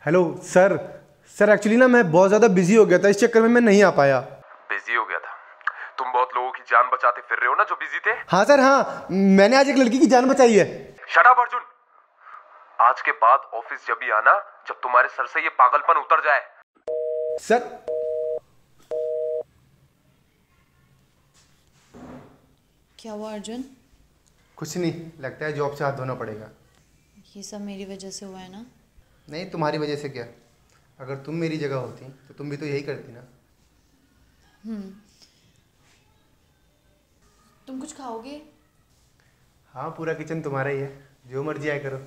Hello sir. Sir actually ना मैं बहुत ज़्यादा बिजी हो गया था, इस चक्कर में मैं नहीं आ पाया। बिजी हो गया था? तुम बहुत लोगों की जान बचाते फिर रहे हो ना जो बिजी थे। हाँ सर हाँ, मैंने आज एक लड़की की जान बचाई है। Shut up Arjun. आज के बाद ऑफिस जब भी आना जब तुम्हारे सर से ये पागलपन उतर जाए। सर क्या हुआ अर्जुन? कुछ नहीं, लगता है जॉब से हाथ धोना पड़ेगा। ये सब मेरी वजह से हुआ है ना? नहीं, तुम्हारी वजह से क्या, अगर तुम मेरी जगह होती तो तुम भी तो यही करती ना। तुम कुछ खाओगे? हाँ, पूरा किचन तुम्हारा ही है, जो मर्जी आया करो।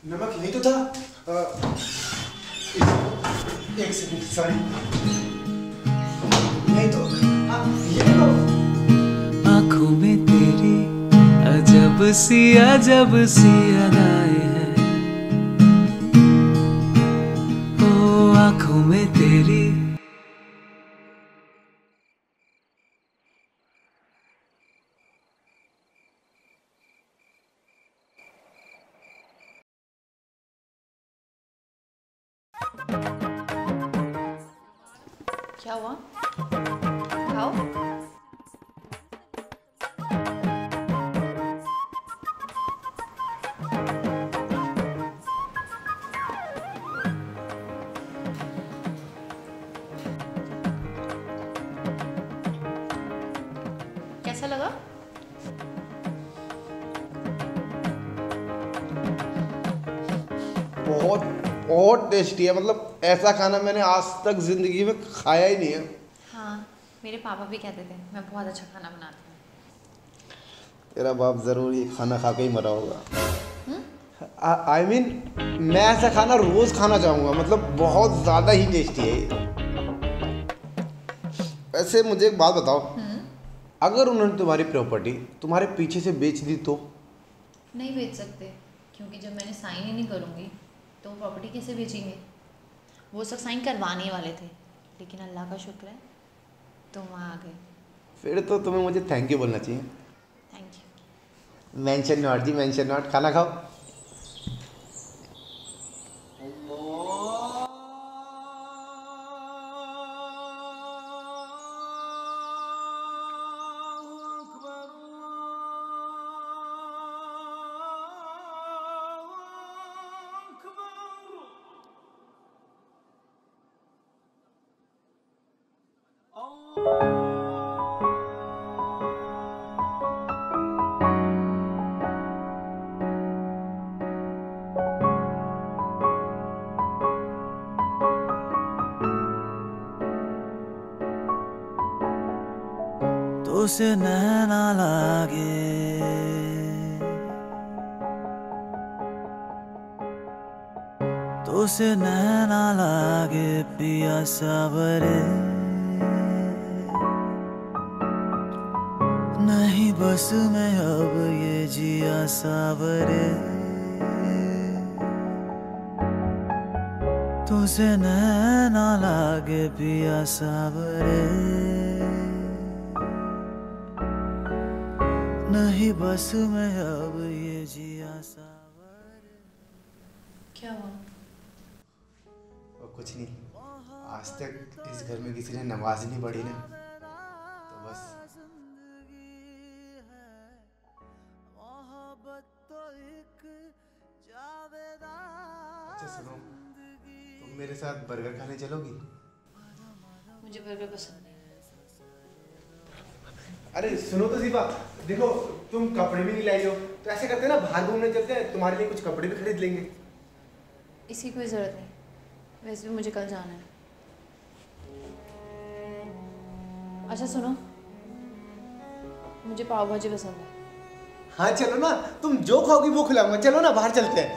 नमक यही तो था। एक सेकंड, सॉरी। यही तो। हाँ, ये तो। आँखों में तेरी अजब सी अदाएं हैं। ओ आँखों में तेरी क्या हुआ? खाओ। कैसा लगा? बहुत बहुत टेस्टी है, मतलब ऐसा खाना मैंने आज तक जिंदगी में खाया ही नहीं है। हाँ, मेरे पापा भी कहते थे मैं बहुत अच्छा खाना बनाती हूँ। तेरा बाप जरूर ये खाना खा के ही मरा होगा। आई मीन मैं ऐसा खाना रोज खाना चाहूँगा, मतलब बहुत ज़्यादा ही टेस्टी है ये। वैसे मुझे एक बात बताओ, अगर उन्होंने तुम्हारी प्रॉपर्टी तुम्हारे पीछे से बेच दी तो? नहीं बेच सकते, क्योंकि जब मैंने साइन ही नहीं करूँगी तो प्रॉपर्टी कैसे बेचेंगे? वो सब साइन करवाने वाले थे, लेकिन अल्लाह का शुक्र है तुम वहाँ आ गए। फिर तो तुम्हें मुझे थैंक यू बोलना चाहिए। Thank you. मेंशन नॉट जी, मेंशन नॉट। खाना खाओ। तो से नैना लागे, तो से नैना लागे पिया सावरे। नहीं बस में अब ये जिया सावरे। तो से नैना लागे पिया सावरे। नहीं बस में अब ये जिया सावरे। क्या हुआ? और कुछ नहीं, आज तक इस घर में किसी ने नमाज नहीं पढ़ी ना, तो बस। अच्छा सुनो, तुम मेरे साथ बर्गर खाने चलोगी? मुझे बर्गर पसंद नहीं। अरे सुनो तो सिपा, देखो तुम कपड़े भी नहीं लाई हो, तो ऐसे करते हैं ना, बाहर घूमने चलते हैं, तुम्हारे लिए कुछ कपड़े भी खरीद लेंगे। इसकी कोई ज़रूरत नहीं, वैसे भी मुझे कल जाना है। अच्छा सुनो, मुझे पाव भाजी पसंद है। हाँ चलो ना, तुम जो खाओगी वो खिलाऊंगा। चलो ना बाहर चलते हैं।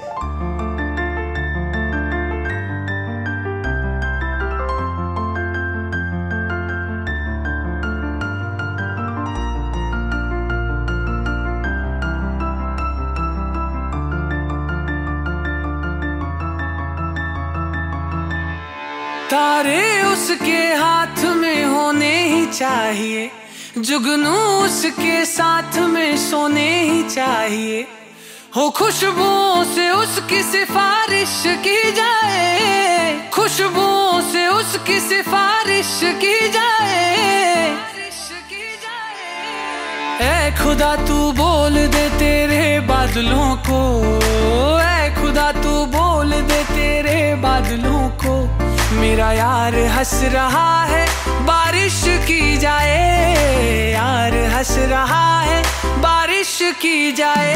तारे उसके हाथ में होने ही चाहिए, जुगनू उसके साथ में सोने ही चाहिए। हो खुशबुओं से उसकी सिफारिश की जाए, खुशबुओं से उसकी सिफारिश की जाए। ऐ खुदा तू बोल दे तेरे बादलों को, ऐ खुदा तू बोल दे तेरे बादलों को, मेरा यार हंस रहा है बारिश की जाए, यार हंस रहा है बारिश की जाए।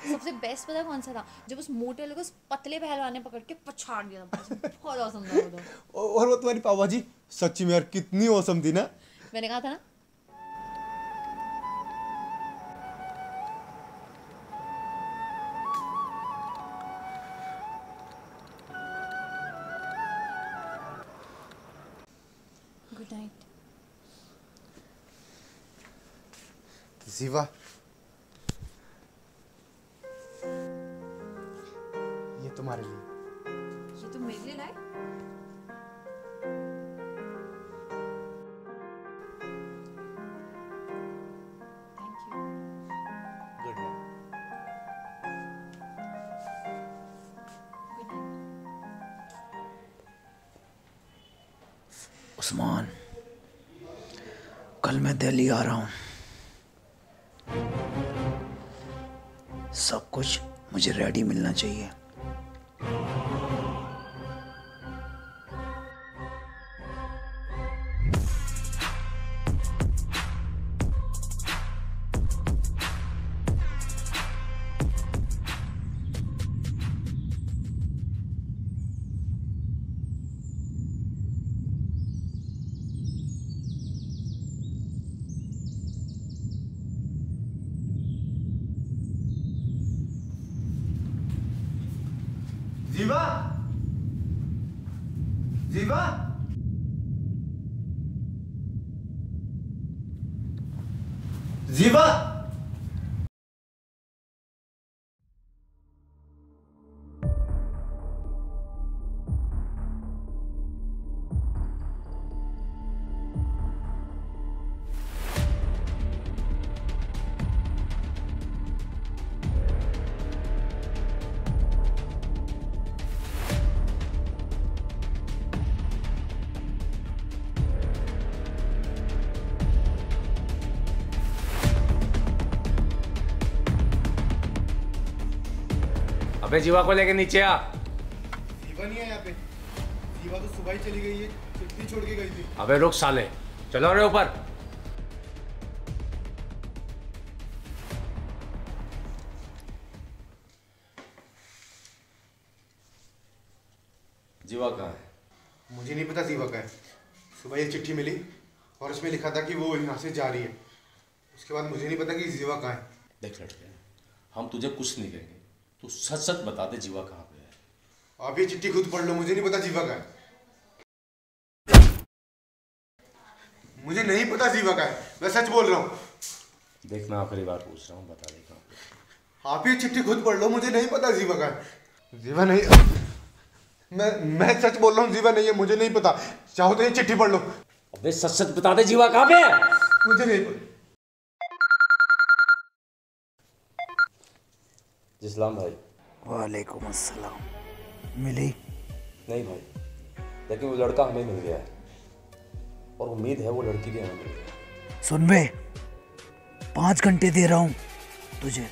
सबसे बेस्ट पता कौन सा था? जब उस मोटे वाले को उस पतले पहलवान ने पकड़ के पछाड़ दिया था, बहुत औसम था वो तो। और वो तुम्हारी पाव भाजी सच्ची में यार कितनी औसम थी ना। मैंने कहा था ना। Good night. जीवा, ये तुम्हारे लिए। ये तो मेरे लिए लाए? Thank you. Good night. Good night. Usman, कल मैं दिल्ली आ रहा हूँ। सब कुछ मुझे रेडी मिलना चाहिए। जीवा, जीवा, जीवा। अबे जीवा को लेके नीचे आ। जीवा नहीं है यहाँ पे। जीवा तो सुबह ही चली गई है, चिट्ठी छोड़ के गई थी। अबे रुक साले, चलो रे ऊपर। जीवा कहाँ है? मुझे नहीं पता जीवा का है। सुबह ये चिट्ठी मिली और उसमें लिखा था कि वो यहाँ से जा रही है। उसके बाद मुझे नहीं पता कि जीवा कहाँ है। देख लड़के, हम तुझे कुछ नहीं कहेंगे, तू सच सच बता दे जीवा कहाँ पे है। आप ये चिट्ठी खुद पढ़ लो, मुझे नहीं पता जीवा का है। मुझे नहीं पता जीवा का है, मैं सच बोल रहा हूँ। देखना आखिरी बार पूछ रहा हूँ, बता दे कहाँ पे। आप ये चिट्ठी खुद पढ़ लो, मुझे नहीं पता जीवा का है। जीवा नहीं, मैं सच बोल रहा हूँ, जीवा नहीं है, मुझे नहीं पता। चाहो तो ये चिट्ठी पढ़ लो। अबे सच सच बता दे जीवा कहाँ पे है। मुझे नहीं पता। जिसलाम भाई। वालेकुम अस्सलाम। मिली? नहीं भाई, लेकिन वो लड़का हमें मिल गया है और उम्मीद है वो लड़की भी हमें मिल गई। सुन बे, 5 घंटे दे रहा हूँ तुझे।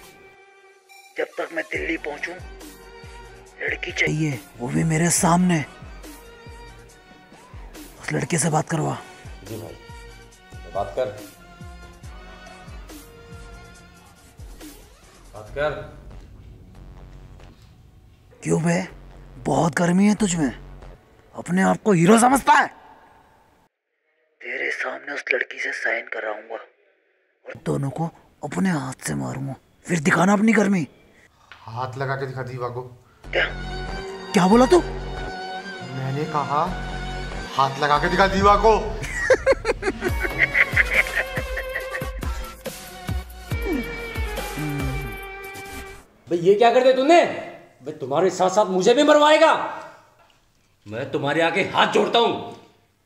जब तक मैं दिल्ली पहुंचूं, लड़की चाहिए, वो भी मेरे सामने। उस लड़के से बात करवा। जी भाई, बात कर, बात कर। क्यों बे, बहुत गर्मी है तुझ में? अपने आप को हीरो समझता है। तेरे सामने उस लड़की से साइन कराऊंगा और दोनों को अपने हाथ से मारूंगा, फिर दिखाना अपनी गर्मी। हाथ लगा के दिखा जीवा को। क्या बोला तू? मैंने कहा हाथ लगा के दिखा जीवा को। भाई ये क्या कर दिया तूने? भाई तुम्हारे साथ साथ मुझे भी मरवाएगा? मैं तुम्हारे आगे हाथ जोड़ता हूं,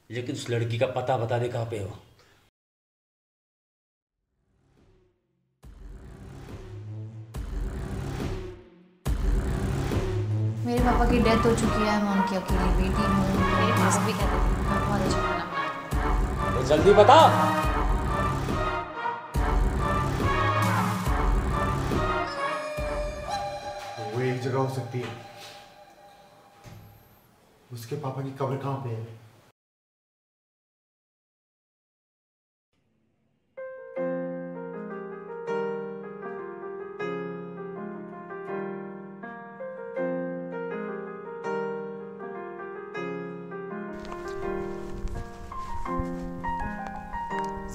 लेकिन उस लड़की का पता बता दे कहां पे हो। मेरे पापा की डेथ हो चुकी है, मैं उनकी अकेली बेटी हूँ। मेरे पापा भी कहते थे मैं बहुत अच्छा खाना बनाती हूँ। तो जल्दी बता। वो एक जगह हो सकती है। उसके पापा की कब्र कहाँ पे है?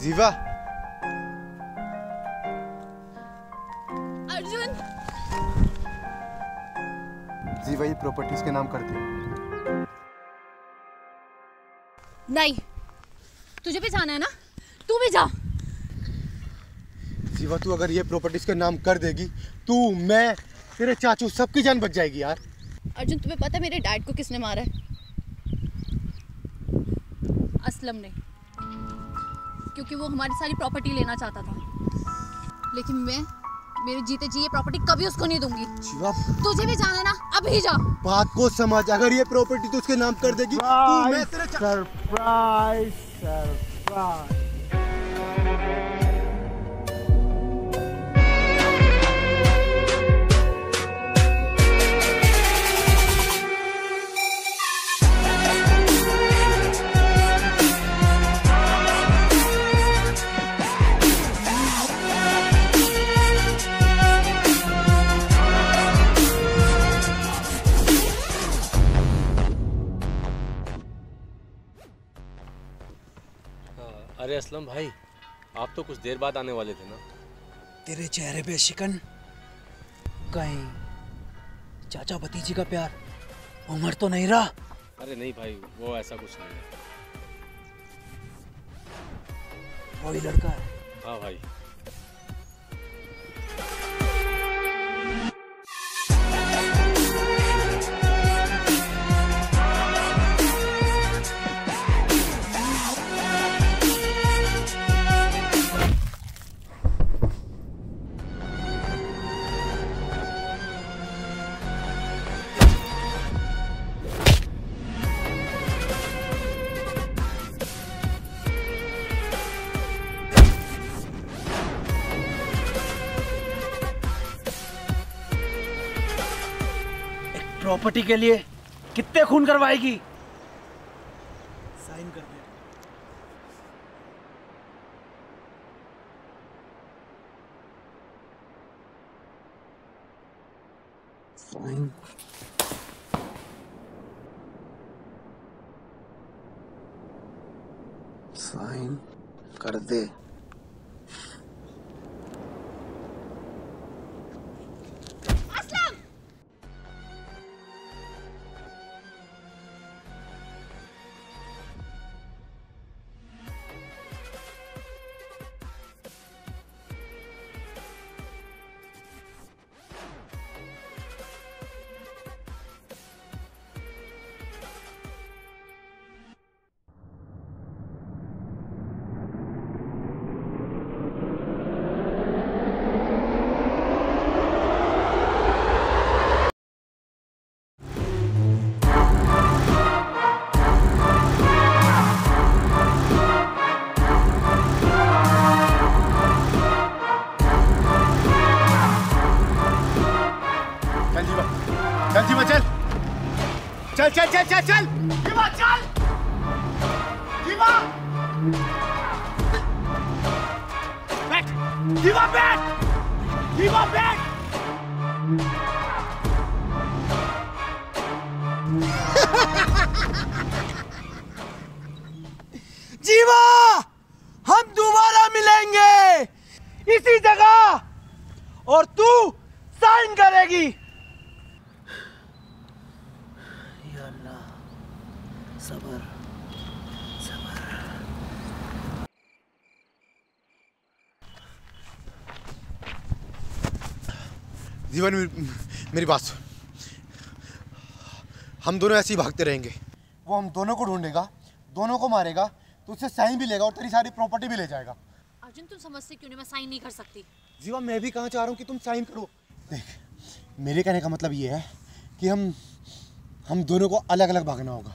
जीवा। अर्जुन। जीवा ये प्रॉपर्टीज के नाम कर दे। नहीं, तुझे भी जाना है ना, तू भी जा। जीवा तू अगर ये प्रॉपर्टीज के नाम कर देगी, तू, मैं, तेरे चाचू सबकी जान बच जाएगी यार। अर्जुन तुम्हें पता है मेरे डैड को किसने मारा है? असलम ने, क्योंकि वो हमारी सारी प्रॉपर्टी लेना चाहता था, लेकिन मैं मेरे जीते जी ये प्रॉपर्टी कभी उसको नहीं दूंगी। शिवा तुझे भी जाना है ना, अभी जा। बात को समझ, अगर ये प्रॉपर्टी तो उसके नाम कर देगी, तू, मैं, तेरे सरप्राइज सरप्राइज। अरे असलम भाई, आप तो कुछ देर बाद आने वाले थे ना? तेरे चेहरे पे शिकन, कहीं चाचा भतीजी का प्यार उम्र तो नहीं रहा? अरे नहीं भाई, वो ऐसा कुछ नहीं है। वही लड़का है? हाँ भाई। प्रॉपर्टी के लिए कितने खून करवाएगी? साइन कर दे। साइन। साइन कर दे। चल जीवा चल, चल चल चल चल चल जीवा चल, जीवा बैठ, जीवा बैठ, जीवा बैठ। जीवा, हम दोबारा मिलेंगे इसी जगह और तू साइन करेगी। या अल्लाह, सब्र सब्र। जीवन मेरी बात सुन, हम दोनों ऐसे ही भागते रहेंगे। वो हम दोनों को ढूंढेगा, दोनों को मारेगा, तो उससे साइन भी लेगा और तेरी सारी प्रॉपर्टी भी ले जाएगा। अर्जुन तुम समझते क्यों नहीं, मैं साइन नहीं कर सकती। जीवा मैं भी कहाँ चाह रहा हूँ कि तुम साइन करो। देख मेरे कहने का मतलब ये है कि हम दोनों को अलग अलग भागना होगा।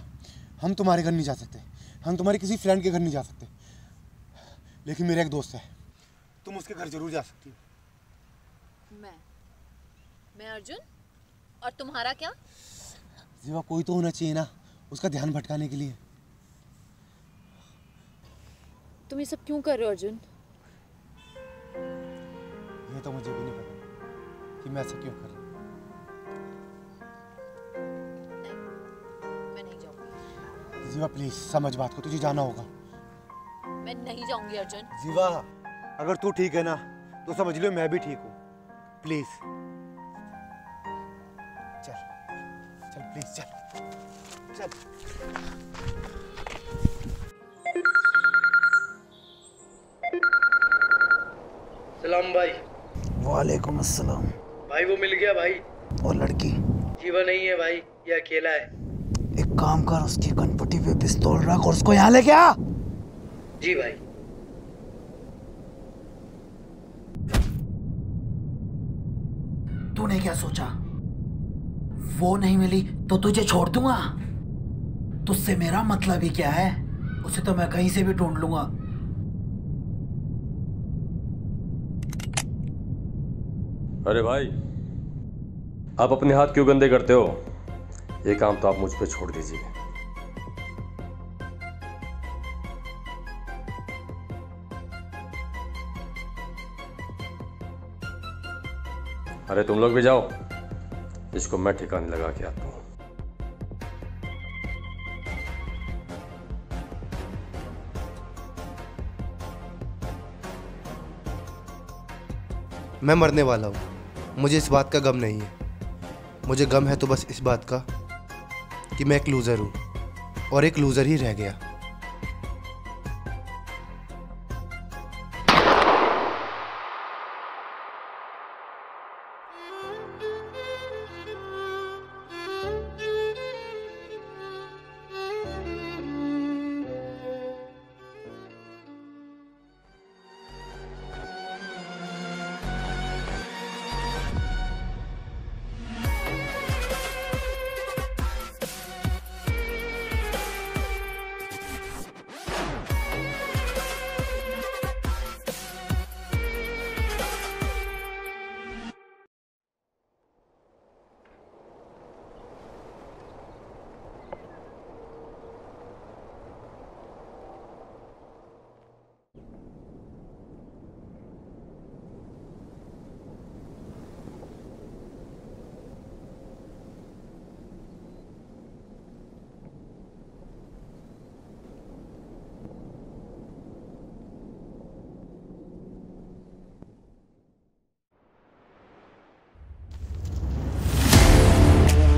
हम तुम्हारे घर नहीं जा सकते, हम तुम्हारे किसी फ्रेंड के घर नहीं जा सकते, लेकिन मेरा एक दोस्त है, तुम उसके घर जरूर जा सकती हो। मैं अर्जुन, और तुम्हारा क्या? जीवा कोई तो होना चाहिए ना उसका ध्यान भटकाने के लिए। तुम ये सब क्यों कर रहे हो अर्जुन? ये तो मुझे भी नहीं पता कि मैं ऐसा क्यों कर रहा हूँ। मैं नहीं जाऊंगी। जीवा प्लीज समझ बात को, तुझे जाना होगा। मैं नहीं जाऊंगी अर्जुन। जीवा अगर तू ठीक है ना तो समझ लो मैं भी ठीक हूँ। प्लीज चल चल, प्लीज चल चल। सलाम भाई। वालेकुम अस्सलाम। भाई वो मिल गया भाई। और लड़की? जीवा नहीं है भाई, ये अकेला है। एक काम कर, उसकी कनपट्टी पे पिस्तौल रख और उसको यहाँ लेके आ। जी भाई। तूने क्या सोचा वो नहीं मिली तो तुझे छोड़ दूंगा? तुझसे मेरा मतलब ही क्या है? उसे तो मैं कहीं से भी ढूंढ लूंगा। अरे भाई आप अपने हाथ क्यों गंदे करते हो? ये काम तो आप मुझ पे छोड़ दीजिए। अरे तुम लोग भी जाओ, इसको मैं ठिकाने लगा के आता हूं। मैं मरने वाला हूँ, मुझे इस बात का गम नहीं है। मुझे गम है तो बस इस बात का कि मैं एक लूज़र हूँ और एक लूज़र ही रह गया।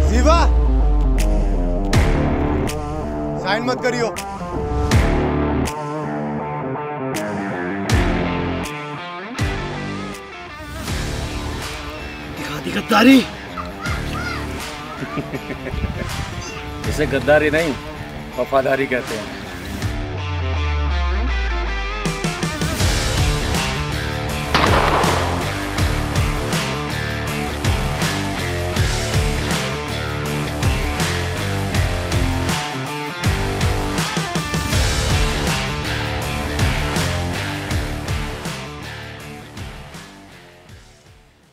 जीवा साइन मत करियो। दिखा दी गद्दारी। इसे गद्दारी नहीं वफादारी कहते हैं।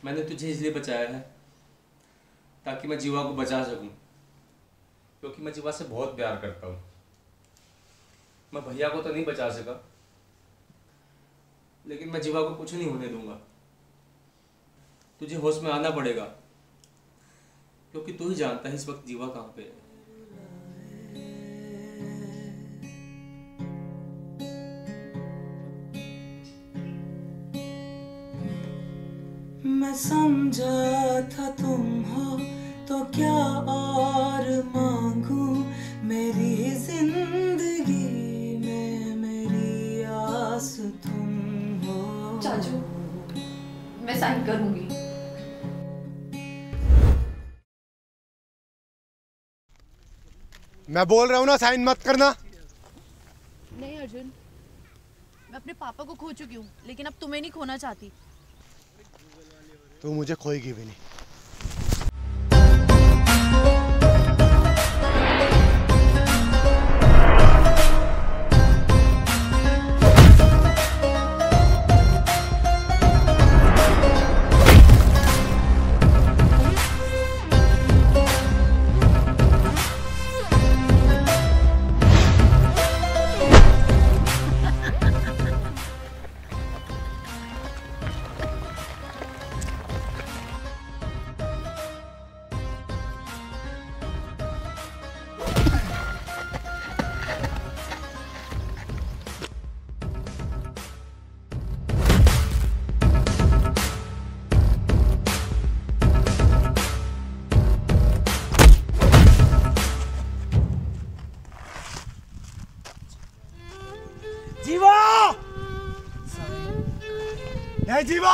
मैंने तुझे इसलिए बचाया है ताकि मैं जीवा को बचा सकूं, क्योंकि मैं जीवा से बहुत प्यार करता हूं। मैं भैया को तो नहीं बचा सका, लेकिन मैं जीवा को कुछ नहीं होने दूंगा। तुझे होश में आना पड़ेगा, क्योंकि तू ही जानता है इस वक्त जीवा कहाँ पे है। मैं समझा था तुम हो तो क्या और मांगू, मेरी जिंदगी में मेरी आस तुम हो। चाचू, मैं साइन करूंगी। मैं बोल रहा हूँ ना, साइन मत करना। नहीं अर्जुन, मैं अपने पापा को खो चुकी हूँ, लेकिन अब तुम्हें नहीं खोना चाहती। तू मुझे खोएगी भी नहीं। जीवा! नहीं जीवा,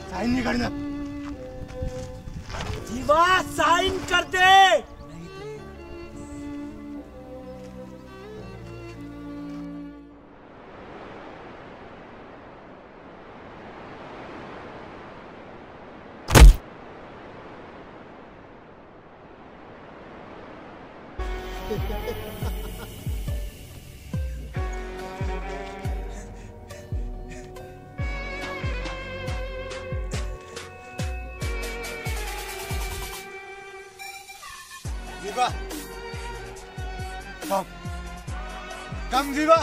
साइन नहीं करना। जीवा साइन कर दे। जीवा, कम, कम जीवा।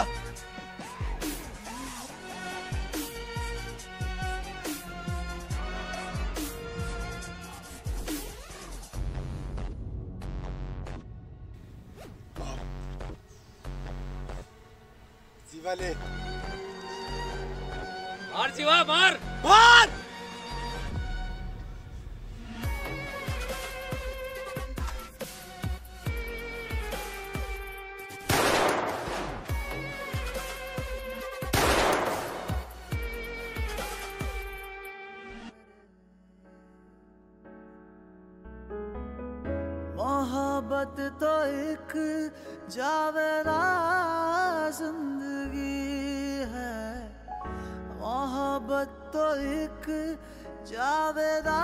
जीवा ले। मार जीवा, मार मार। मोहब्बत तो एक जावेदा जिंदगी है, मोहब्बत तो एक जावेदा